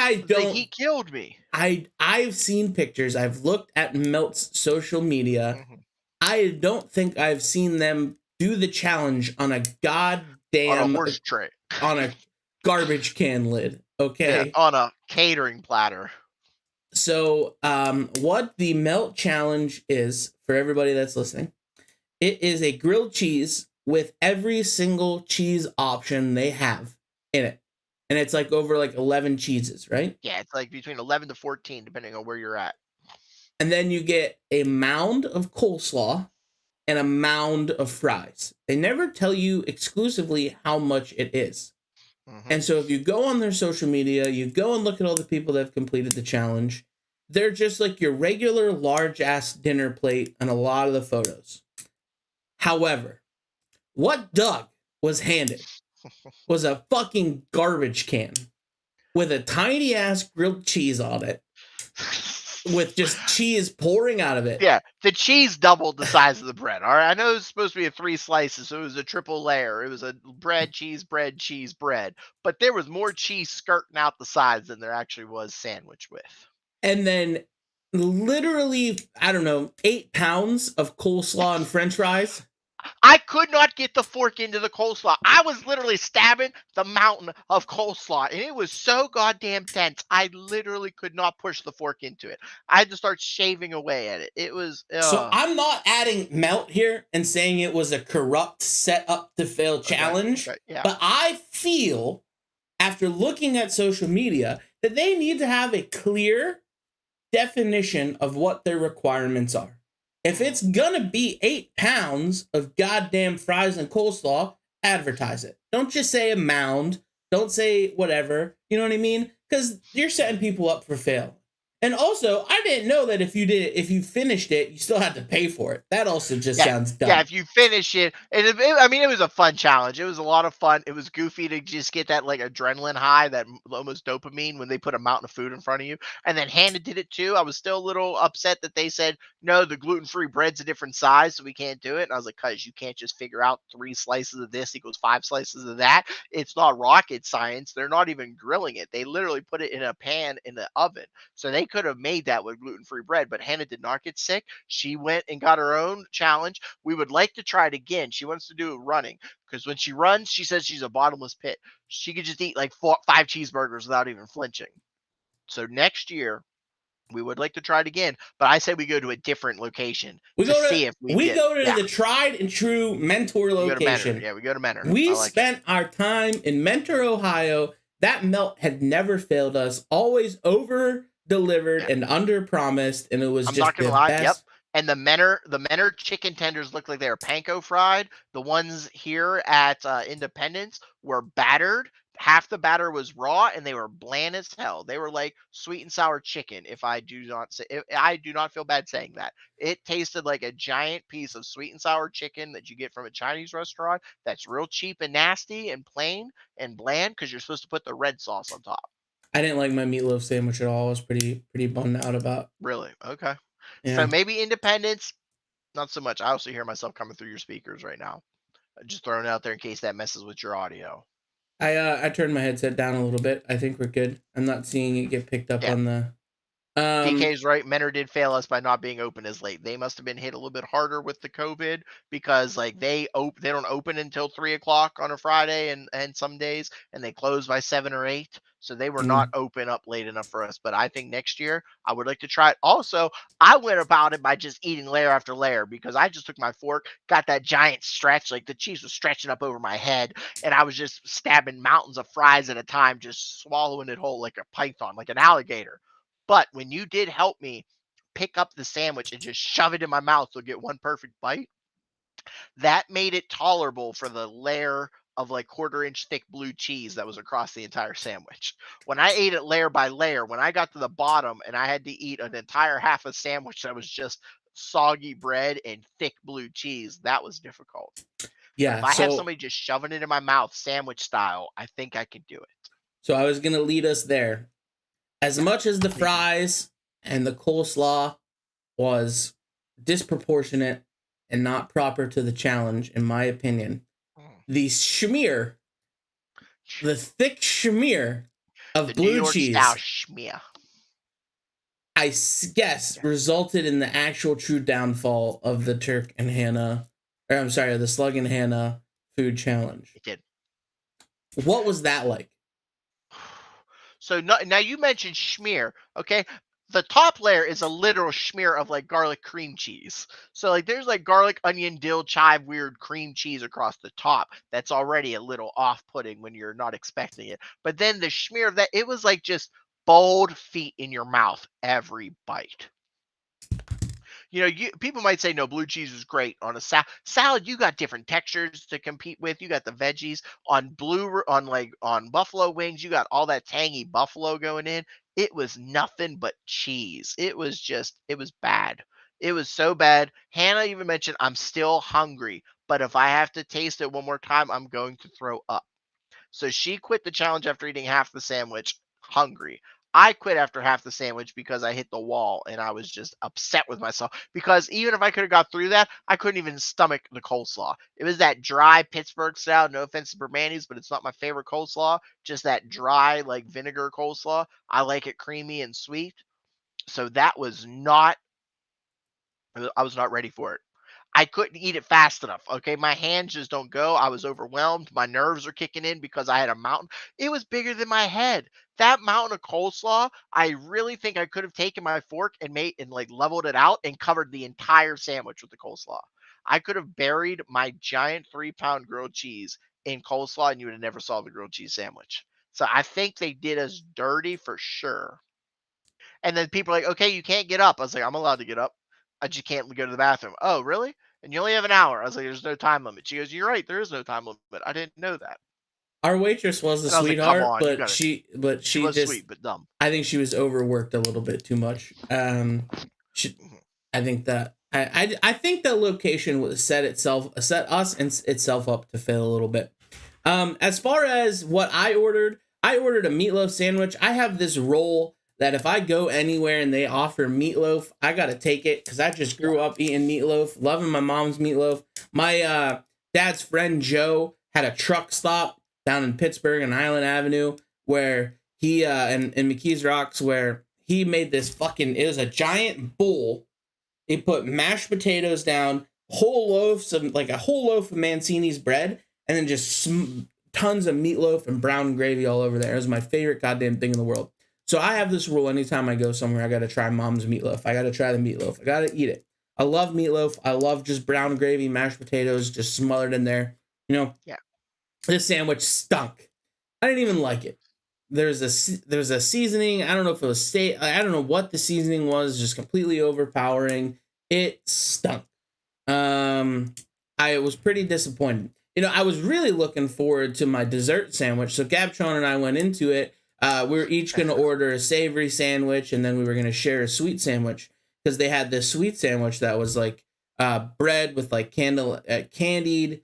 I The don't. heat killed me. I've seen pictures. I've looked at Melt's social media. Hmm. I don't think I've seen them do the challenge on a On a goddamn horse tray. on a garbage can lid. Yeah, Okay. on a catering platter. So, what the Melt Challenge is for everybody that's listening, it is a grilled cheese with every single cheese option they have in it, and it's like over like 11 cheeses, right? Yeah, it's like between 11 to 14, depending on where you're at. And then you get a mound of coleslaw and a mound of fries. They never tell you exclusively how much it is. Hmm. And so if you go on their social media, you go and look at all the people that have completed the challenge, they're just like your regular large ass dinner plate on a lot of the photos. However, what Doug was handed was a fucking garbage can with a tiny ass grilled cheese on it, with just cheese pouring out of it. Yeah, the cheese doubled the size of the bread. All right, I know it's supposed to be a 3 slices, so it was a triple layer. It was a bread, cheese, bread, cheese, bread. But there was more cheese skirting out the sides than there actually was sandwich with. And then literally, I don't know, 8 pounds of coleslaw and french fries. I could not get the fork into the coleslaw. I was literally stabbing the mountain of coleslaw, and it was so goddamn dense. I literally could not push the fork into it. I had to start shaving away at it. It was. So I'm not adding Melt here and saying it was a corrupt set up to fail challenge, okay, yeah. but I feel after looking at social media that they need to have a clear definition of what their requirements are. If it's gonna be 8 pounds of goddamn fries and coleslaw, advertise it. Don't just say a mound. Don't say whatever. You know what I mean? Because you're setting people up for fail. And also, I didn't know that if you finished it, you still had to pay for it. That also just sounds dumb. Yeah, if you finish it, and I mean, it was a fun challenge. It was a lot of fun. It was goofy to just get that like adrenaline high, that almost dopamine when they put a mountain of food in front of you. And then Hannah did it too. I was still a little upset that they said no, the gluten-free bread's a different size, so we can't do it. And I was like, cuz you can't just figure out 3 slices of this equals 5 slices of that. It's not rocket science. They're not even grilling it. They literally put it in a pan in the oven. So they could have made that with gluten-free bread, but Hannah did not get sick. She went and got her own challenge. We would like to try it again. She wants to do it running because when she runs, she says she's a bottomless pit. She could just eat like 5 cheeseburgers without even flinching. So next year, we would like to try it again, but I say we go to a different location to see if we go to the tried and true Mentor location. Yeah, we go to Mentor. We spent our time in Mentor, Ohio. That Melt had never failed us. Always over delivered and under promised, and it was just not gonna lie. Best. Yep. And the Mentor chicken tenders looked like they were panko fried. The ones here at Independence were battered. Half the batter was raw, and they were bland as hell. They were like sweet and sour chicken. If I do not feel bad saying that. It tasted like a giant piece of sweet and sour chicken that you get from a Chinese restaurant. That's real cheap and nasty and plain and bland because you're supposed to put the red sauce on top. I didn't like my meatloaf sandwich at all. I was pretty bummed out about. Really? Okay. Yeah. So maybe Independence, not so much. I also hear myself coming through your speakers right now. Just throwing it out there in case that messes with your audio. I turned my headset down a little bit. I think we're good. I'm not seeing it get picked up on the. DK's right. Mentor did fail us by not being open as late. They must have been hit a little bit harder with the COVID because like they don't open until 3:00 on a Friday and some days, and they close by 7 or 8. So they were not open up late enough for us. But I think next year I would like to try it. Also, I went about it by just eating layer after layer because I just took my fork, got that giant stretch, like the cheese was stretching up over my head, and I was just stabbing mountains of fries at a time, just swallowing it whole like a python, like an alligator. But when you did help me pick up the sandwich and just shove it in my mouth to get one perfect bite, that made it tolerable for the layer of like 1/4 inch thick blue cheese that was across the entire sandwich. When I ate it layer by layer, when I got to the bottom and I had to eat an entire half a sandwich that was just soggy bread and thick blue cheese, that was difficult. Yeah. But if I have somebody just shoving it in my mouth sandwich style, I think I could do it. So I was going to lead us there. As much as the fries and the coleslaw was disproportionate and not proper to the challenge, in my opinion, the schmear, the thick schmear of The New blue York style cheese, schmear. I guess, Yeah, resulted in the actual true downfall of the Turk and Hannah, or I'm sorry, the Slug and Hannah food challenge. it did. What was that like? So now you mentioned schmear, okay? The top layer is a literal schmear of like garlic cream cheese. So like there's like garlic, onion, dill, chive, weird cream cheese across the top. That's already a little off-putting when you're not expecting it. But then the schmear of that, it was like just bold feet in your mouth every bite. People might say no, blue cheese is great on a salad. You got different textures to compete with. You got the veggies on buffalo wings. You got all that tangy buffalo going in. It was nothing but cheese. It was bad. It was so bad. Hannah even mentioned I'm still hungry, but if I have to taste it one more time, I'm going to throw up. So she quit the challenge after eating half the sandwich, hungry. I quit after half the sandwich because I hit the wall and I was just upset with myself. Because even if I could have got through that, I couldn't even stomach the coleslaw. It was that dry Pittsburgh style. No offense to Bermanis, but it's not my favorite coleslaw. Just that dry, like vinegar coleslaw. I like it creamy and sweet. So that was not, I was not ready for it. I couldn't eat it fast enough. Okay. My hands just don't go. I was overwhelmed. My nerves are kicking in because I had a mountain. It was bigger than my head. That mountain of coleslaw, I really think I could have taken my fork and made and like leveled it out and covered the entire sandwich with the coleslaw. I could have buried my giant 3-pound grilled cheese in coleslaw and you would have never saw the grilled cheese sandwich. So I think they did us dirty for sure. And then people are like, okay, you can't get up. I was like, I'm allowed to get up. I just can't go to the bathroom. Oh, really? And you only have an hour. I was like, there's no time limit. She goes, you're right. There is no time limit. I didn't know that. Our waitress was a And I was like, come sweetheart, on, you but got it. She she was just, sweet, but dumb. I think she was overworked a little bit too much. She, Mhm. I think that I think that location was set us and itself up to fail a little bit. As far as what I ordered a meatloaf sandwich. I have this role that if I go anywhere and they offer meatloaf, I gotta take it because I just grew up eating meatloaf, loving my mom's meatloaf. My dad's friend Joe had a truck stop down in Pittsburgh and Island Avenue where he in McKees Rocks where he made this fucking, it was a giant bowl. He put mashed potatoes down, a whole loaf of Mancini's bread, and then just tons of meatloaf and brown gravy all over there. It was my favorite goddamn thing in the world. So I have this rule: anytime I go somewhere, I gotta try mom's meatloaf. I gotta try the meatloaf. I gotta eat it. I love meatloaf. I love just brown gravy, mashed potatoes, just smothered in there. You know, Yeah. this sandwich stunk. I didn't even like it. There's a seasoning. I don't know if it was I don't know what the seasoning was. Just completely overpowering. It stunk. I was pretty disappointed. I was really looking forward to my dessert sandwich. So Gabtron and I went into it. We were each going to order a savory sandwich, and then we were going to share a sweet sandwich because they had this sweet sandwich that was like bread with like candied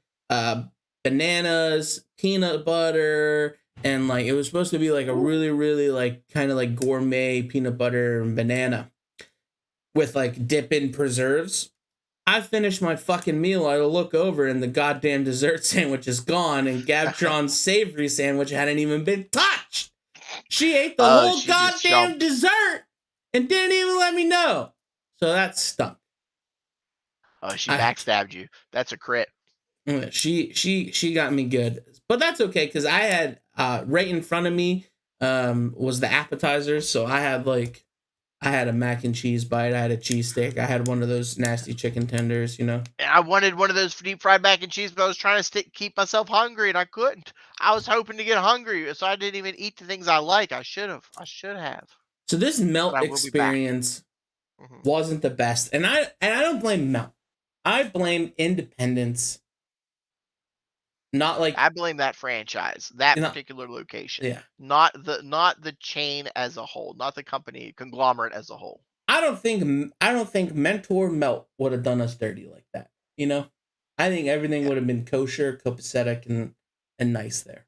bananas, peanut butter, and like it was supposed to be like a really, really like kind of like gourmet peanut butter and banana with like dip in preserves. I finished my fucking meal. I look over and the goddamn dessert sandwich is gone, and Gabtron's savory sandwich hadn't even been touched. She ate the Oh, whole she just goddamn jumped. dessert and didn't even let me know. So that stunk. Oh, she I backstabbed you. That's a crit. she got me good, but that's okay because I had right in front of me was the appetizers. So I had a mac and cheese bite. I had a cheesesteak. I had one of those nasty chicken tenders. And I wanted one of those deep fried mac and cheese, but I was trying to keep myself hungry, and I couldn't. I was hoping to get hungry, so I didn't even eat the things I like. I should have. I should have. So this But melt I will be back. experience Mhm. wasn't the best, and I don't blame melt. I blame Independence. Not like I blame that franchise, that you know, particular location, yeah. not the chain as a whole, not the company conglomerate as a whole. I don't think Mentor Melt would have done us dirty like that. I think everything Yeah. would have been kosher, copacetic, and nice there.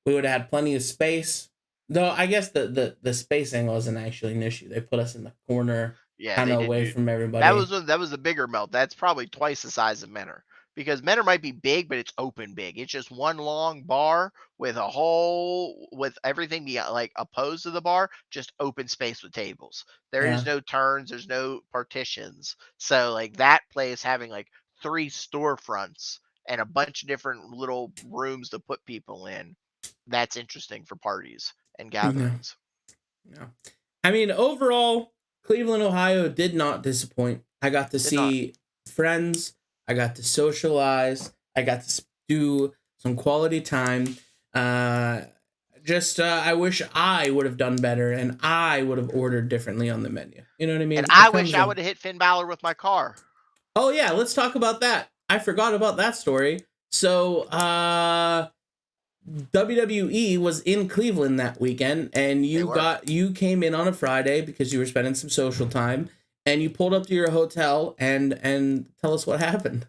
We would have had plenty of space. Though I guess the spacing wasn't actually an issue. They put us in the corner, Yeah, kind they of did away do from that everybody. was a bigger melt. That's probably twice the size of Menor. because Menor might be big, but it's open big. It's just one long bar with a hole with everything be like opposed to the bar, just open space with tables. There is Yeah. no turns, there's no partitions. So like that place having like three storefronts and a bunch of different little rooms to put people in. That's interesting for parties and No. gatherings. No. I mean, overall, Cleveland, Ohio did not disappoint. I got to Did not. see friends. I got to socialize. I got to do some quality time. I wish I would have done better and I would have ordered differently on the menu. You know what I And mean? I It wish comes I in. would have hit Finn Balor with my car. Oh yeah, let's talk about that. I forgot about that story. So, WWE was in Cleveland that weekend, and They were. you came in on a Friday because you were spending some social time, and you pulled up to your hotel and tell us what happened.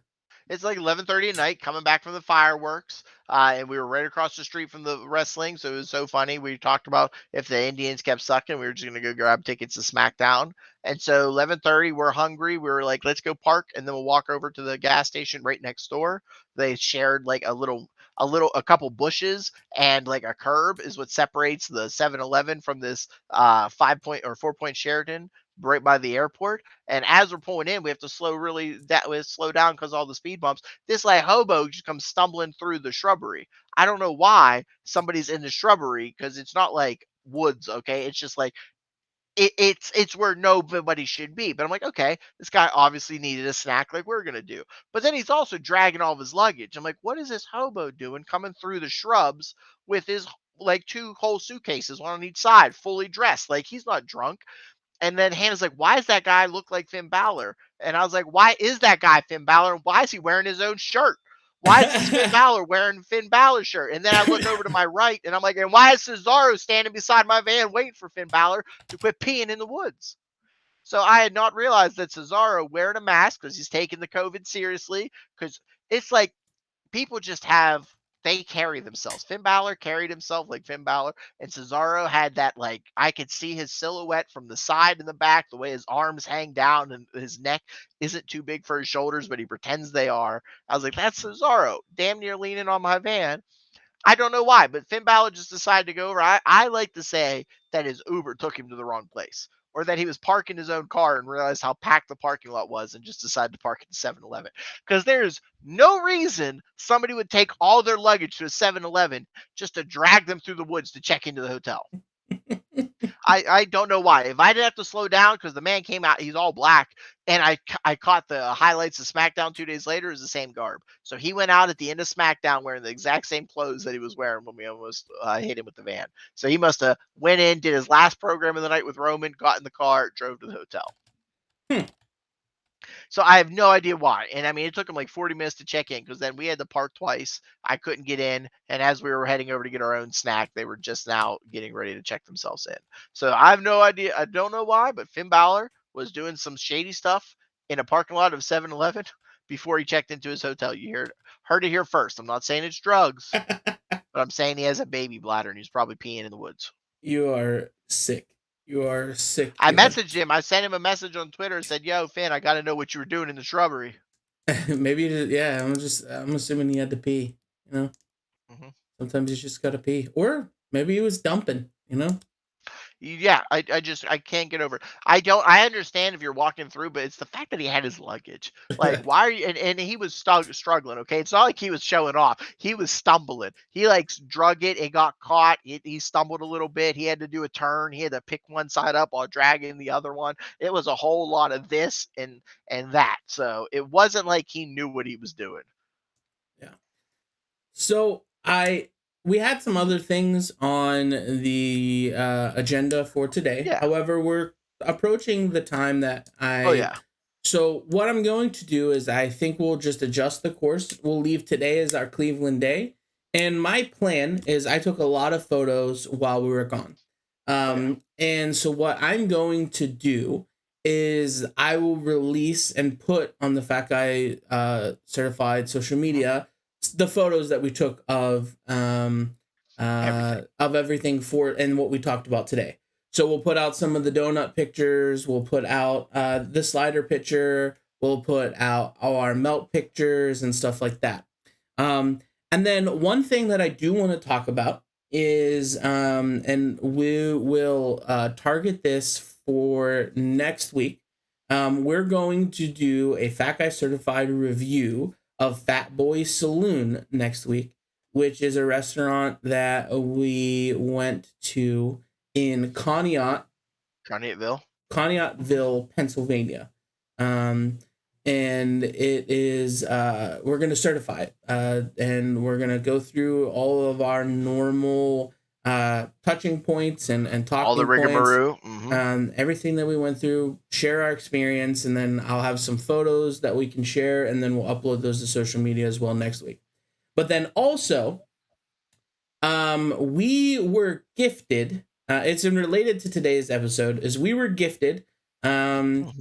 It's like 11:30 at night, coming back from the fireworks, and we were right across the street from the wrestling, so it was so funny. We talked about if the Indians kept sucking, we were just gonna go grab tickets to SmackDown. And so 11:30, we're hungry. We were like, let's go park, and then we'll walk over to the gas station right next door. They shared like a couple bushes and like a curb is what separates the 7-Eleven from this 5 point or 4 point Sheraton right by the airport. And as we're pulling in, we have to slow down because all the speed bumps. This like hobo just comes stumbling through the shrubbery. I don't know why somebody's in the shrubbery because it's not like woods. Okay, it's just like it's where nobody should be. But I'm like, okay, this guy obviously needed a snack like we're gonna do. But then he's also dragging all of his luggage. I'm like, what is this hobo doing coming through the shrubs with his like two whole suitcases, one on each side, fully dressed? Like he's not drunk. And then Hannah's like, why does that guy look like Finn Balor? And I was like, why is that guy Finn Balor? And why is he wearing his own shirt? Why is this Finn Balor wearing Finn Balor's shirt? And then I look over to my right and I'm like, and why is Cesaro standing beside my van waiting for Finn Balor to quit peeing in the woods? So I had not realized that Cesaro wearing a mask because he's taking the COVID seriously. Because it's like people just have they carry themselves. Finn Balor carried himself like Finn Balor, and Cesaro had that like I could see his silhouette from the side and the back, the way his arms hang down and his neck isn't too big for his shoulders, but he pretends they are. I was like, that's Cesaro, damn near leaning on my van. I don't know why, but Finn Balor just decided to go over. I like to say that his Uber took him to the wrong place, or that he was parking his own car and realized how packed the parking lot was and just decided to park at the 7-Eleven. Because there's no reason somebody would take all their luggage to a 7-Eleven just to drag them through the woods to check into the hotel. I don't know why. If I didn't have to slow down because the man came out, he's all black, and I caught the highlights of SmackDown 2 days later, it was the same garb. So he went out at the end of SmackDown wearing the exact same clothes that he was wearing when we almost hit him with the van. So he must have went in, did his last program of the night with Roman, got in the car, drove to the hotel. So I have no idea why. And I mean, it took him like 40 minutes to check in because then we had to park twice. I couldn't get in. And as we were heading over to get our own snack, they were just now getting ready to check themselves in. So I have no idea. I don't know why, but Finn Balor was doing some shady stuff in a parking lot of 7-Eleven before he checked into his hotel. You heard it here first. I'm not saying it's drugs, but I'm saying he has a baby bladder and he's probably peeing in the woods. You are sick. You are sick. I messaged him. I sent him a message on Twitter and said, yo, Finn, I got to know what you were doing in the shrubbery. Maybe, yeah, I'm assuming he had to pee, you know? Mm-hmm. Sometimes you just gotta pee. Or maybe he was dumping, you know? Yeah, I can't get over it. I understand if you're walking through, but it's the fact that he had his luggage. Like, why are you and he was struggling, okay? It's not like he was showing off. He was stumbling. He like drug it and got caught. He stumbled a little bit. He had to do a turn. He had to pick one side up while dragging the other one. It was a whole lot of this and that. So it wasn't like he knew what he was doing. Yeah. So we had some other things on the agenda for today. Yeah. However, we're approaching the time that Oh yeah. So what I'm going to do is I think we'll just adjust the course. We'll leave today as our Cleveland day. And my plan is I took a lot of photos while we were gone. And so what I'm going to do is I will release and put on the Fat Guy certified social media the photos that we took of everything for and what we talked about today. So we'll put out some of the donut pictures. We'll put out the slider picture. We'll put out all our melt pictures and stuff like that. And then one thing that I do want to talk about is, and we will target this for next week. We're going to do a Fat Guy Certified review of Fat Boy Saloon next week, which is a restaurant that we went to in Conneautville, Pennsylvania. And it is, we're going to certify it, and we're going to go through all of our normal touching points and talking all the rigmarole, points, everything that we went through, share our experience, and then I'll have some photos that we can share, and then we'll upload those to social media as well next week. But then also, we were gifted, it's related to today's episode, is we were gifted some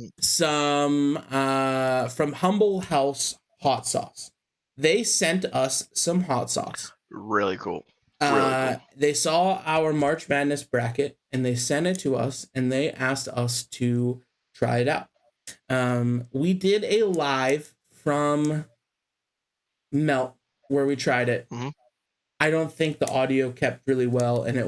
from Humble House hot sauce. They sent us some hot sauce. Really cool. They saw our March Madness bracket and they sent it to us and they asked us to try it out. We did a live from Melt where we tried it. I don't think the audio kept really well, and it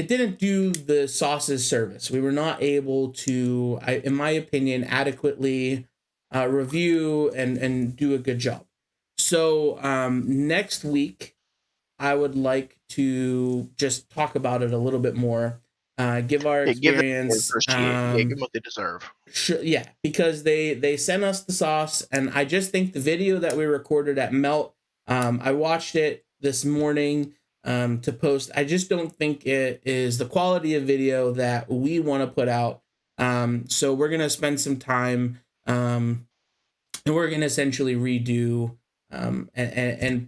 didn't do the sauce's service. We were not able to, in my opinion, adequately review and do a good job. So next week, I would like to just talk about it a little bit more, give our experience. Give them what they deserve. Yeah, because they sent us the sauce, and I just think the video that we recorded at Melt, I watched it this morning to post. I just don't think it is the quality of video that we want to put out. So we're going to spend some time and we're going to essentially redo and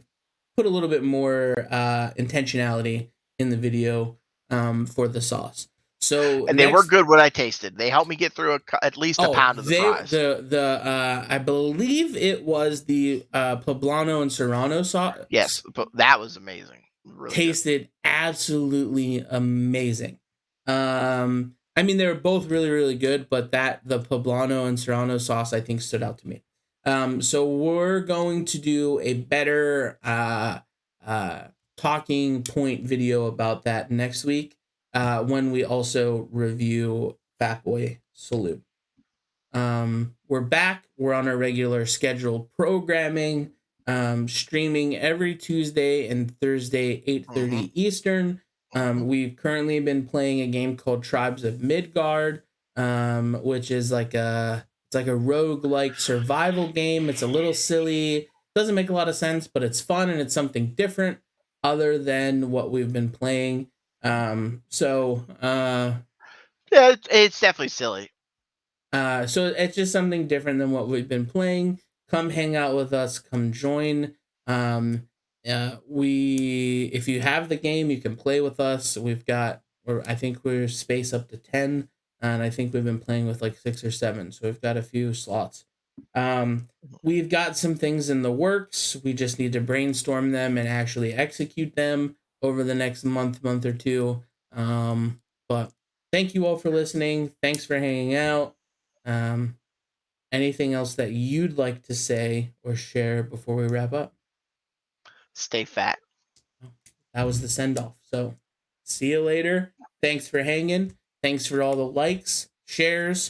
put a little bit more intentionality in the video for the sauce. So and they were good when I tasted. They helped me get through at least a pound of the fries. I believe it was the poblano and serrano sauce. Yes, that was amazing. Really tasted good. Absolutely amazing. I mean, they were both really, really good, but the poblano and serrano sauce I think stood out to me. So we're going to do a better talking point video about that next week. When we also review Fat Boy Saloon. We're back. We're on our regular scheduled programming, streaming every Tuesday and Thursday, 8:30 Eastern. We've currently been playing a game called Tribes of Midgard, which is like a roguelike survival game. It's a little silly. Doesn't make a lot of sense, but it's fun and it's something different other than what we've been playing. Yeah, it's definitely silly. So it's just something different than what we've been playing. Come hang out with us. Come join. If you have the game, you can play with us. I think we're space up to 10, and I think we've been playing with like 6 or 7. So we've got a few slots. We've got some things in the works. We just need to brainstorm them and actually execute them over the next month or two. But thank you all for listening. Thanks for hanging out. Anything else that you'd like to say or share before we wrap up? Stay fat. That was the send-off. So see you later. Thanks for hanging. Thanks for all the likes, shares,